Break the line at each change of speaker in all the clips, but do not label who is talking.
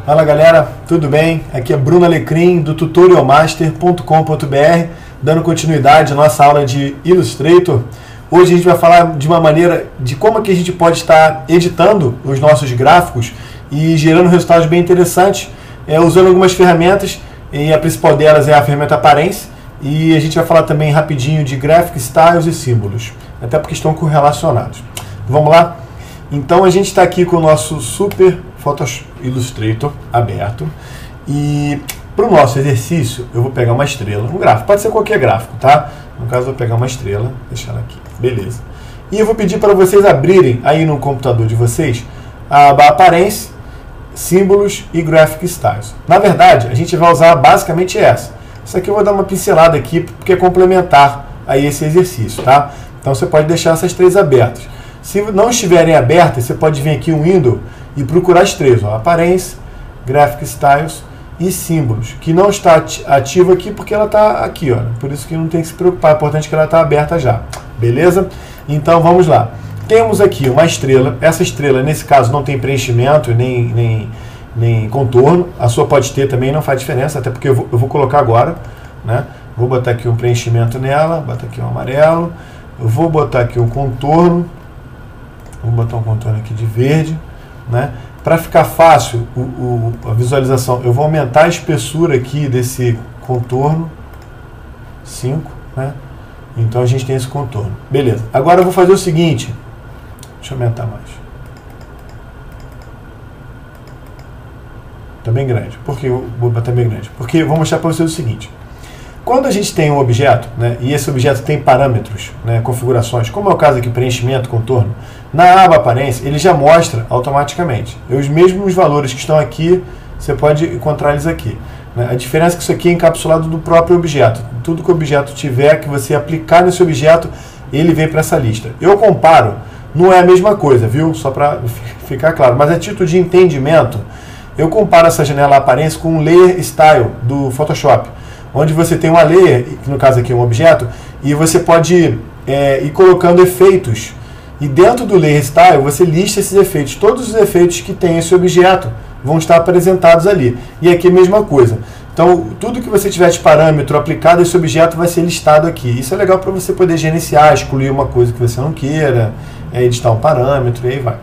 Fala galera, tudo bem? Aqui é Bruno Alecrim do tutorialmaster.com.br, dando continuidade à nossa aula de Illustrator. Hoje a gente vai falar de uma maneira de como que a gente pode estar editando os nossos gráficos e gerando resultados bem interessantes, usando algumas ferramentas, e a principal delas é a ferramenta Apparence, e a gente vai falar também rapidinho de Graphic Styles e símbolos, até porque estão correlacionados. Vamos lá? Então a gente está aqui com o nosso Super Photoshop Illustrator aberto, e para o nosso exercício eu vou pegar uma estrela, um gráfico, pode ser qualquer gráfico, tá? No caso eu vou pegar uma estrela, deixar ela aqui, beleza. E eu vou pedir para vocês abrirem aí no computador de vocês a aba Apparence, símbolos e Graphic Styles. Na verdade a gente vai usar basicamente essa. Isso aqui eu vou dar uma pincelada aqui porque é complementar a esse exercício, tá? Então você pode deixar essas três abertas. Se não estiverem abertas, você pode vir aqui em Windows e procurar as três, ó, Apparence, Graphic Styles e símbolos, que não está ativa aqui porque ela está aqui, ó, por isso que não tem que se preocupar, é importante que ela está aberta já, beleza? Então vamos lá, temos aqui uma estrela, essa estrela nesse caso não tem preenchimento nem contorno, a sua pode ter também, não faz diferença, até porque eu vou colocar agora, né? Vou botar aqui um preenchimento nela, botar aqui um amarelo, eu vou botar aqui um contorno, vou botar um contorno aqui de verde, né? Para ficar fácil a visualização, eu vou aumentar a espessura aqui desse contorno, 5, né? Então a gente tem esse contorno. Beleza. Agora eu vou fazer o seguinte, deixa eu aumentar mais. Está bem grande. Por que eu vou botar bem grande? Porque eu vou mostrar para vocês o seguinte. Quando a gente tem um objeto, né, e esse objeto tem parâmetros, né, configurações, como é o caso aqui, preenchimento, contorno, na aba Apparência ele já mostra automaticamente. Os mesmos valores que estão aqui, você pode encontrar eles aqui. Né? A diferença é que isso aqui é encapsulado do próprio objeto. Tudo que o objeto tiver, que você aplicar nesse objeto, ele vem para essa lista. Eu comparo, não é a mesma coisa, viu? Só para ficar claro, mas a título de entendimento, eu comparo essa janela Apparência com um Layer Style do Photoshop, onde você tem uma layer, que no caso aqui é um objeto, e você pode ir colocando efeitos. E dentro do Layer Style você lista esses efeitos. Todos os efeitos que tem esse objeto vão estar apresentados ali. E aqui é a mesma coisa. Então, tudo que você tiver de parâmetro aplicado a esse objeto vai ser listado aqui. Isso é legal para você poder gerenciar, excluir uma coisa que você não queira, editar um parâmetro, e aí vai.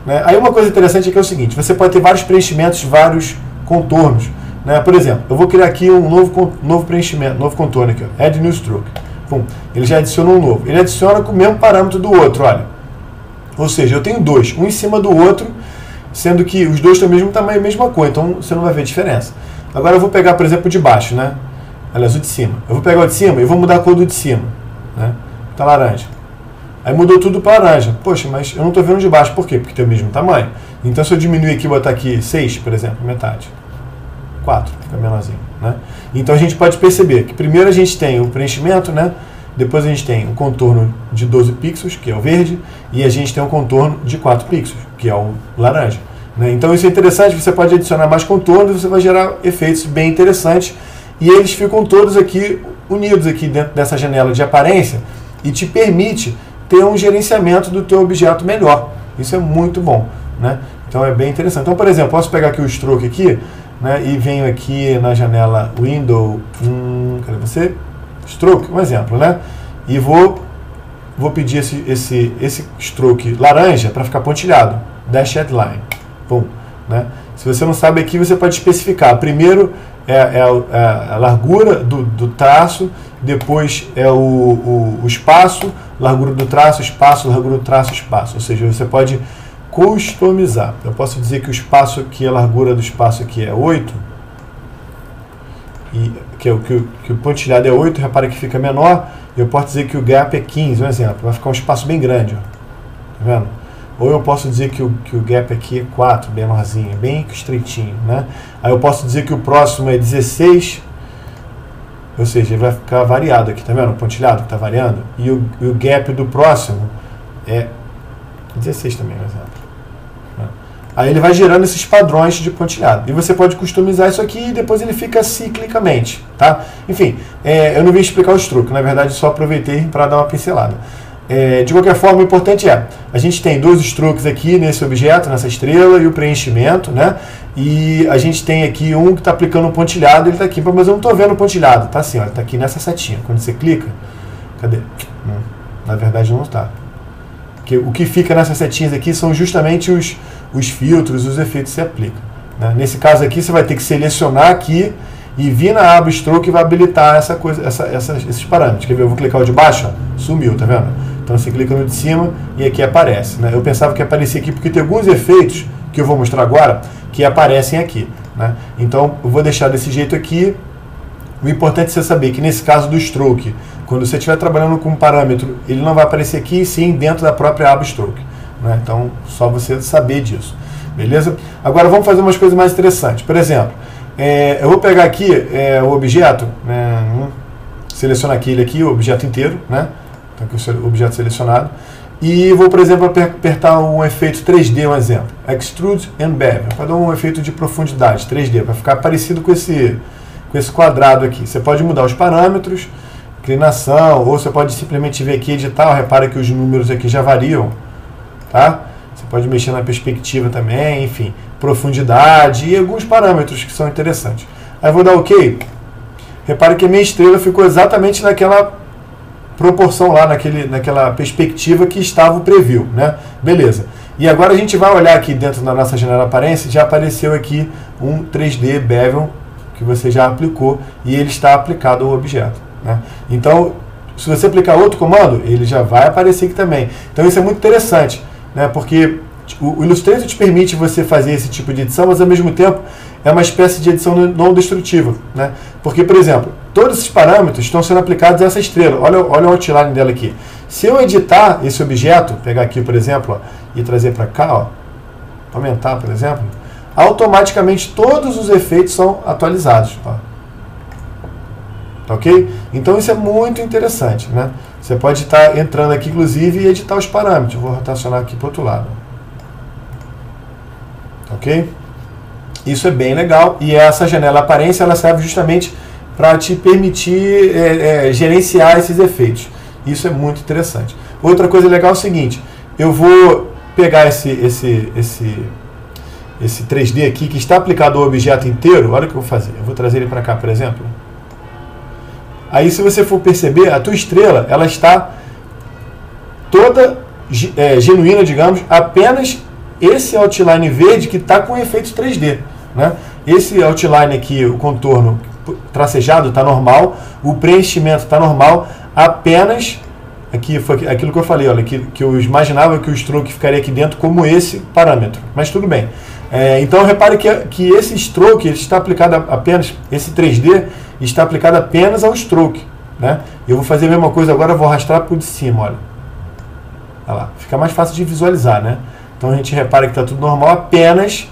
Né? Aí uma coisa interessante é que é o seguinte, você pode ter vários preenchimentos, vários contornos. Né? Por exemplo, eu vou criar aqui um novo preenchimento, novo contorno aqui, ó, Add New Stroke. Pum, ele já adicionou um novo. Ele adiciona com o mesmo parâmetro do outro, olha. Ou seja, eu tenho dois, um em cima do outro, sendo que os dois têm o mesmo tamanho, a mesma cor, então você não vai ver diferença. Agora eu vou pegar, por exemplo, o de baixo, né? Aliás, o de cima. Eu vou pegar o de cima e vou mudar a cor do de cima, né? Tá laranja. Aí mudou tudo para laranja. Poxa, mas eu não estou vendo o de baixo. Por quê? Porque tem o mesmo tamanho. Então se eu diminuir aqui e botar aqui 6, por exemplo, metade. 4, fica menorzinho, né? Então a gente pode perceber que primeiro a gente tem o preenchimento, né? Depois a gente tem um contorno de 12 pixels, que é o verde, e a gente tem um contorno de 4 pixels, que é o laranja. Né? Então isso é interessante, você pode adicionar mais contornos e você vai gerar efeitos bem interessantes, e eles ficam todos aqui unidos aqui dentro dessa janela de aparência e te permite ter um gerenciamento do teu objeto melhor. Isso é muito bom, né? Então é bem interessante. Então, por exemplo, posso pegar aqui o stroke aqui, né, e venho aqui na janela Window, cadê você? Stroke, um exemplo, né? E vou pedir esse stroke laranja para ficar pontilhado, Dashed Line. Pum, né? Se você não sabe aqui, você pode especificar. Primeiro é a largura do traço, depois é o espaço, largura do traço, espaço, largura do traço, espaço. Ou seja, você pode customizar. Eu posso dizer que o espaço aqui, a largura do espaço aqui é 8, e que o pontilhado é 8, repara que fica menor. Eu posso dizer que o gap é 15, um exemplo, vai ficar um espaço bem grande, ó. Tá vendo? Ou eu posso dizer que o gap aqui é 4, bem menorzinho, bem estreitinho, né? Aí eu posso dizer que o próximo é 16, ou seja, ele vai ficar variado aqui, tá vendo? O pontilhado que está variando. E o gap do próximo é 16 também, um exemplo. Aí ele vai gerando esses padrões de pontilhado. E você pode customizar isso aqui e depois ele fica ciclicamente, tá? Enfim, eu não vim explicar o stroke, na verdade só aproveitei para dar uma pincelada. De qualquer forma, o importante a gente tem 2 strokes aqui nesse objeto, nessa estrela, e o preenchimento, né? E a gente tem aqui um que está aplicando um pontilhado, ele está aqui, mas eu não estou vendo o pontilhado, tá assim, ó, ele está aqui nessa setinha. Quando você clica, cadê? Na verdade não está. Porque o que fica nessas setinhas aqui são justamente os filtros, os efeitos que você aplica, né? Nesse caso aqui, você vai ter que selecionar aqui e vir na aba Stroke e vai habilitar essa coisa, esses parâmetros. Quer ver? Eu vou clicar o de baixo, ó, sumiu, tá vendo? Então você clica no de cima e aqui aparece, né? Eu pensava que aparecia aqui porque tem alguns efeitos que eu vou mostrar agora que aparecem aqui, né? Então eu vou deixar desse jeito aqui. O importante é você saber que nesse caso do Stroke, quando você estiver trabalhando com um parâmetro, ele não vai aparecer aqui, sim dentro da própria aba Stroke, né? Então só você saber disso, beleza? Agora vamos fazer umas coisas mais interessantes. Por exemplo, eu vou pegar aqui o objeto, né? Selecionar ele aqui, o objeto inteiro, né? Então aqui o objeto selecionado. E vou, por exemplo, apertar um efeito 3D, um exemplo. Extrude and Bevel, para dar um efeito de profundidade 3D, para ficar parecido com esse quadrado aqui. Você pode mudar os parâmetros, inclinação, ou você pode simplesmente vir aqui e editar. Repara que os números aqui já variam, tá? Você pode mexer na perspectiva também, enfim, profundidade e alguns parâmetros que são interessantes. Aí eu vou dar OK. Repare que a minha estrela ficou exatamente naquela proporção lá, naquela perspectiva que estava o preview, né? Beleza. E agora a gente vai olhar aqui dentro da nossa janela aparência, já apareceu aqui um 3D Bevel que você já aplicou e ele está aplicado ao objeto, né? Então, se você aplicar outro comando, ele já vai aparecer aqui também. Então isso é muito interessante, né? Porque o Illustrator te permite você fazer esse tipo de edição, mas ao mesmo tempo é uma espécie de edição não destrutiva, né? Porque, por exemplo, todos esses parâmetros estão sendo aplicados a essa estrela. Olha o outline dela aqui. Se eu editar esse objeto, pegar aqui, por exemplo, ó, e trazer para cá, ó, aumentar, por exemplo, automaticamente todos os efeitos são atualizados, ó. Tá ok? Então isso é muito interessante, né? Você pode estar entrando aqui, inclusive, e editar os parâmetros. Eu vou rotacionar aqui para o outro lado. Ok? Isso é bem legal e essa janela aparência ela serve justamente para te permitir gerenciar esses efeitos. Isso é muito interessante. Outra coisa legal é o seguinte, eu vou pegar esse 3D aqui que está aplicado ao objeto inteiro. Olha o que eu vou fazer. Eu vou trazer ele para cá, por exemplo. Aí, se você for perceber, a tua estrela ela está toda genuína, digamos, apenas esse outline verde que está com efeitos 3D, né? Esse outline aqui, o contorno tracejado está normal, o preenchimento está normal, apenas aqui foi aquilo que eu falei, olha, que eu imaginava que o stroke ficaria aqui dentro como esse parâmetro, mas tudo bem. Então repare que esse stroke ele está aplicado apenas, esse 3D está aplicado apenas ao stroke, né? Eu vou fazer a mesma coisa agora, eu vou arrastar para o de cima, olha lá, fica mais fácil de visualizar, né? Então a gente repara que está tudo normal, apenas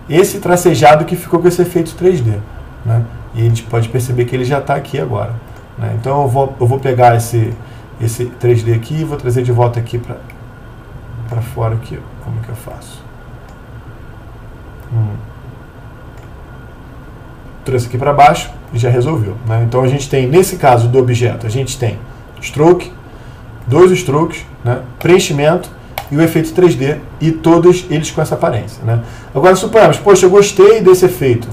esse tracejado que ficou com esse efeito 3D, né? E a gente pode perceber que ele já está aqui agora, né? Então eu vou pegar esse 3D aqui e vou trazer de volta aqui para fora aqui, ó. Como que eu faço? Trouxe aqui para baixo e já resolveu, né? Então a gente tem, nesse caso do objeto, a gente tem stroke, 2 strokes, né? Preenchimento e o efeito 3D, e todos eles com essa aparência, né? Agora suponhamos, poxa, eu gostei desse efeito,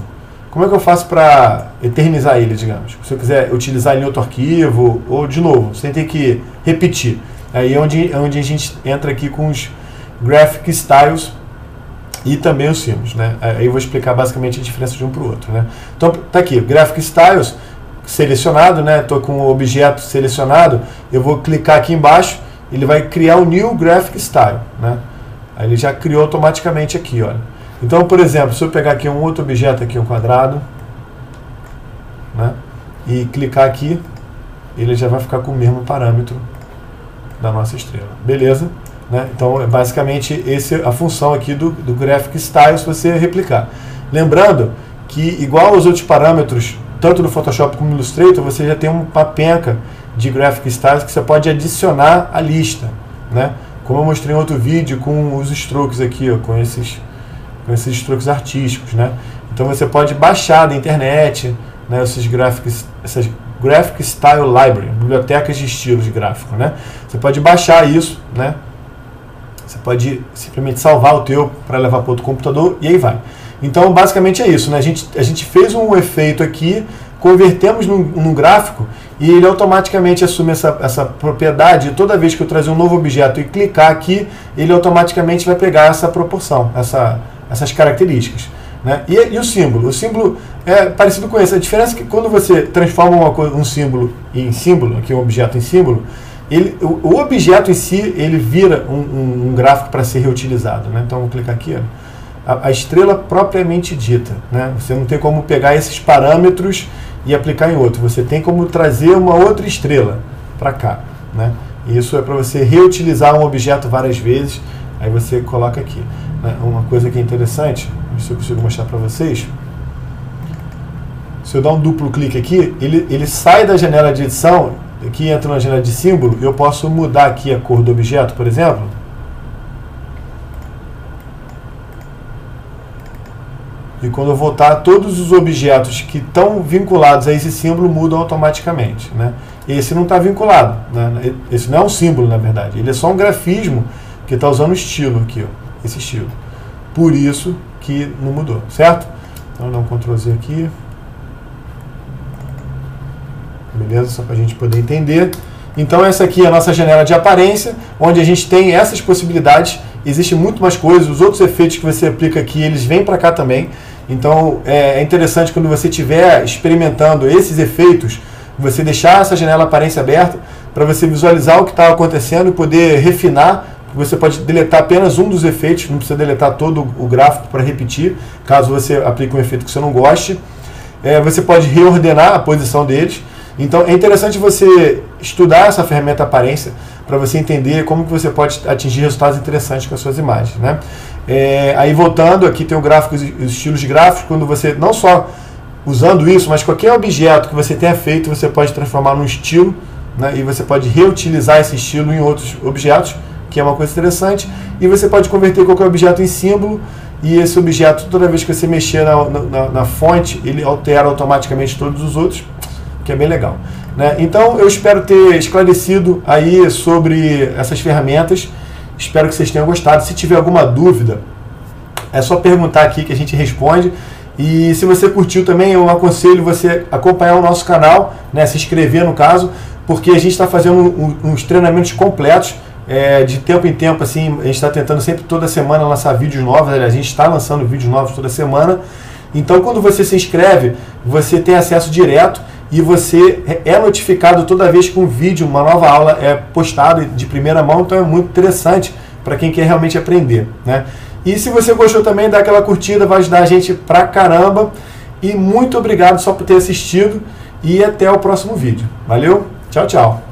como é que eu faço para eternizar ele, digamos? Se eu quiser utilizar ele em outro arquivo, ou de novo, sem ter que repetir. Aí é onde a gente entra aqui com os Graphic Styles e também os símbolos, né? Aí eu vou explicar basicamente a diferença de um para o outro, né? Então tá aqui, Graphic Styles selecionado, né? Estou com o objeto selecionado, eu vou clicar aqui embaixo, ele vai criar o New Graphic Style, né? Aí ele já criou automaticamente aqui, olha. Então, por exemplo, se eu pegar aqui um outro objeto, aqui um quadrado, né? E clicar aqui, ele já vai ficar com o mesmo parâmetro da nossa estrela, beleza? Né? Então, é basicamente a função aqui do Graphic Style, se você replicar. Lembrando que, igual aos outros parâmetros, tanto no Photoshop como no Illustrator, você já tem uma penca de Graphic Styles que você pode adicionar à lista, né? Como eu mostrei em outro vídeo com os strokes aqui, ó, com esses strokes artísticos, né? Então você pode baixar da internet, né, esses graphics, essas Graphic Style Library, bibliotecas de estilos de gráfico, né? Você pode baixar isso, né? Você pode simplesmente salvar o teu para levar para outro computador e aí vai. Então, basicamente é isso, né? A gente fez um efeito aqui, convertemos num gráfico e ele automaticamente assume essa propriedade. Toda vez que eu trazer um novo objeto e clicar aqui, ele automaticamente vai pegar essa proporção, essas características, né? E o símbolo? O símbolo é parecido com esse. A diferença é que quando você transforma um símbolo em símbolo, aqui um objeto em símbolo, o objeto em si ele vira um gráfico para ser reutilizado, né? Então, vou clicar aqui, ó. A estrela propriamente dita, né? Você não tem como pegar esses parâmetros e aplicar em outro. Você tem como trazer uma outra estrela para cá, né? E isso é para você reutilizar um objeto várias vezes. Aí você coloca aqui, né? Uma coisa que é interessante, se eu consigo mostrar para vocês. Se eu dar um duplo clique aqui, ele sai da janela de edição, aqui entra na janela de símbolo, eu posso mudar aqui a cor do objeto, por exemplo. E quando eu voltar, todos os objetos que estão vinculados a esse símbolo mudam automaticamente, né? Esse não está vinculado, né? Esse não é um símbolo, na verdade. Ele é só um grafismo que está usando o estilo aqui, ó, esse estilo. Por isso que não mudou, certo? Então, vou dar um Ctrl Z aqui. Beleza? Só para a gente poder entender. Então, essa aqui é a nossa janela de aparência, onde a gente tem essas possibilidades. Existe muito mais coisas. Os outros efeitos que você aplica aqui, eles vêm para cá também. Então, é interessante quando você estiver experimentando esses efeitos, você deixar essa janela aparência aberta para você visualizar o que está acontecendo e poder refinar. Você pode deletar apenas um dos efeitos, não precisa deletar todo o gráfico para repetir, caso você aplique um efeito que você não goste. Você pode reordenar a posição deles. Então, é interessante você estudar essa ferramenta aparência para você entender como que você pode atingir resultados interessantes com as suas imagens, né? Aí voltando, aqui tem o gráfico, os estilos de gráficos. Quando você, não só usando isso, mas qualquer objeto que você tenha feito, você pode transformar num estilo, né? E você pode reutilizar esse estilo em outros objetos, que é uma coisa interessante. E você pode converter qualquer objeto em símbolo, e esse objeto, toda vez que você mexer na fonte, ele altera automaticamente todos os outros, que é bem legal, né? Então, eu espero ter esclarecido aí sobre essas ferramentas. Espero que vocês tenham gostado. Se tiver alguma dúvida, é só perguntar aqui que a gente responde. E se você curtiu também, eu aconselho você acompanhar o nosso canal, né? Se inscrever no caso, porque a gente está fazendo uns treinamentos completos, de tempo em tempo, assim. A gente está tentando sempre toda semana lançar vídeos novos. A gente está lançando vídeos novos toda semana. Então, quando você se inscreve, você tem acesso direto e você é notificado toda vez que um vídeo, uma nova aula é postado de primeira mão. Então é muito interessante para quem quer realmente aprender, né? E se você gostou também, dá aquela curtida, vai ajudar a gente pra caramba. E muito obrigado só por ter assistido e até o próximo vídeo. Valeu, tchau, tchau!